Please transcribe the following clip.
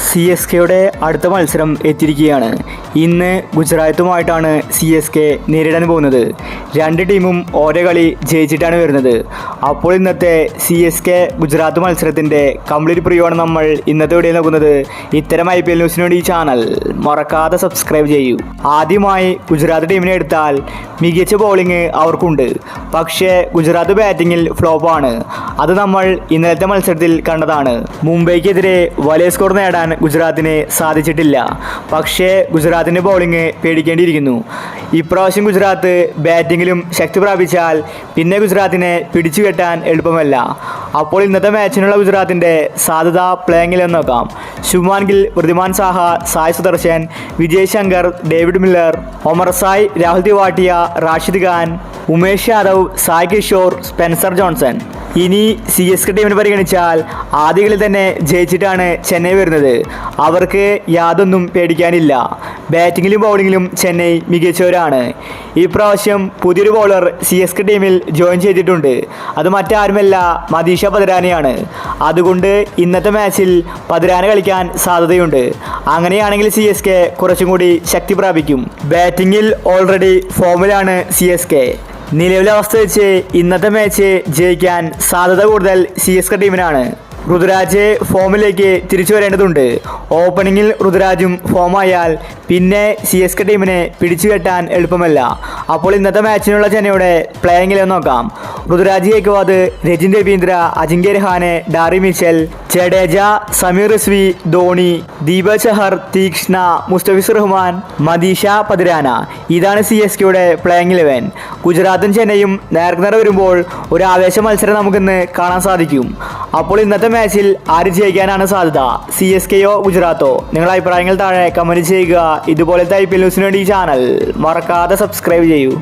CSKയുടെ അടുത്ത മത്സരം എത്തിയിരിക്കുകയാണ്. ഇന്ന് ഗുജറാത്തുമായിട്ടാണ് CSK നേരിടാൻ പോകുന്നത്. രണ്ട് ടീമും ഓരോ കളി ജയിച്ചിട്ടാണ് വരുന്നത്. അപ്പോൾ ഇന്നത്തെ CSK ഗുജറാത്ത് മത്സരത്തിൻ്റെ കംപ്ലീറ്റ് പ്രിവ്യൂ ആണ് നമ്മൾ ഇന്നത്തെ വീഡിയോയിൽ നോക്കുന്നത്. ഇത്തരം IPL ന്യൂസിന് വേണ്ടി ഈ ചാനൽ മറക്കാതെ സബ്സ്ക്രൈബ് ചെയ്യൂ. ആദ്യമായി ഗുജറാത്ത് ടീമിനെ എടുത്താൽ മികച്ച ബോളിംഗ് അവർക്കുണ്ട്. പക്ഷേ ഗുജറാത്ത് ബാറ്റിങ്ങിൽ ഫ്ലോപ്പാണ്. അത് നമ്മൾ ഇന്നലത്തെ മത്സരത്തിൽ കണ്ടതാണ്. മുംബൈക്കെതിരെ വലിയ സ്കോർ നേടാൻ ഗുജറാത്തിന് സാധിച്ചിട്ടില്ല. പക്ഷേ ഗുജറാത്തിൻ്റെ ബോളിംഗ് പേടിക്കേണ്ടിയിരിക്കുന്നു. ഇപ്രാവശ്യം ഗുജറാത്ത് ബാറ്റിങ്ങിലും ശക്തി പ്രാപിച്ചാൽ പിന്നെ ഗുജറാത്തിനെ പിടിച്ചു കെട്ടാൻ എളുപ്പമല്ല. അപ്പോൾ ഇന്നത്തെ മാച്ചിനുള്ള ഗുജറാത്തിൻ്റെ സാധ്യത പ്ലേയിങ്ങിലെന്ന് നോക്കാം. Shubman Gill, Wriddhiman Saha, Sai Sudharsan, Vijay Shankar, David Miller, Omarzai, Rahul Tewatia, Rashid Khan, Umesh Yadav, Sai Kishore, Spencer Johnson. ഇനി CSK ടീമിനെ പരിഗണിച്ചാൽ ആദ്യ കളി തന്നെ ജയിച്ചിട്ടാണ് ചെന്നൈ വരുന്നത്. അവർക്ക് യാതൊന്നും പേടിക്കാനില്ല. ബാറ്റിങ്ങിലും ബൗളിങ്ങിലും ചെന്നൈ മികച്ചവരാണ്. ഈ പ്രാവശ്യം പുതിയൊരു ബോളർ CSK ടീമിൽ ജോയിൻ ചെയ്തിട്ടുണ്ട്. അത് മറ്റാരുമല്ല, മദീഷ പതിരാനയാണ്. അതുകൊണ്ട് ഇന്നത്തെ മാച്ചിൽ പതിരാന കളിക്കാൻ സാധ്യതയുണ്ട്. അങ്ങനെയാണെങ്കിൽ CSK കുറച്ചും കൂടി ശക്തി പ്രാപിക്കും. ബാറ്റിങ്ങിൽ ഓൾറെഡി ഫോമിലാണ് CSK. നിലവിലെ അവസ്ഥ വെച്ച് ഇന്നത്തെ മാച്ച് ജയിക്കാൻ സാധ്യത കൂടുതൽ CSK ടീമിനാണ്. ഋതുരാജ് ഫോമിലേക്ക് തിരിച്ചു വരേണ്ടതുണ്ട്. ഓപ്പണിങ്ങിൽ ഋതുരാജും ഫോമായാൽ പിന്നെ CSK ടീമിനെ പിടിച്ചു കെട്ടാൻ എളുപ്പമല്ല. അപ്പോൾ ഇന്നത്തെ മാച്ചിനുള്ള ചെന്നൈയുടെ പ്ലേയിങ്ങിലെന്ന് നോക്കാം. ഋതുരാജ് ഗേക്വാദ്, രജിൻ രവീന്ദ്ര, അജിങ്ക്യ രഹാനെ, ഡാറി മിച്ചൽ, ജഡേജ, സമീർ റിസ്വി, ധോണി, ദീപക് ചഹർ, തീക്ഷ്ണ, മുസ്തഫിസുർ റഹ്മാൻ, മദീഷ പതിരാന. ഇതാണ് CSKയുടെ പ്ലേയിങ് 11. ഗുജറാത്തും ചെന്നൈയും നേർക്കുനേർ വരുമ്പോൾ ഒരു ആവേശ മത്സരം നമുക്കിന്ന് കാണാൻ സാധിക്കും. അപ്പോൾ ഇന്നത്തെ മാച്ചിൽ ആര് ജയിക്കാനാണ് സാധ്യത, CSKയോ ഗുജറാത്തോ? നിങ്ങളുടെ അഭിപ്രായങ്ങൾ താഴെ കമൻറ്റ് ചെയ്യുക. ഇതുപോലത്തെ IPL ന്യൂസിന് വേണ്ടി ഈ ചാനൽ മറക്കാതെ സബ്സ്ക്രൈബ് ചെയ്യൂ.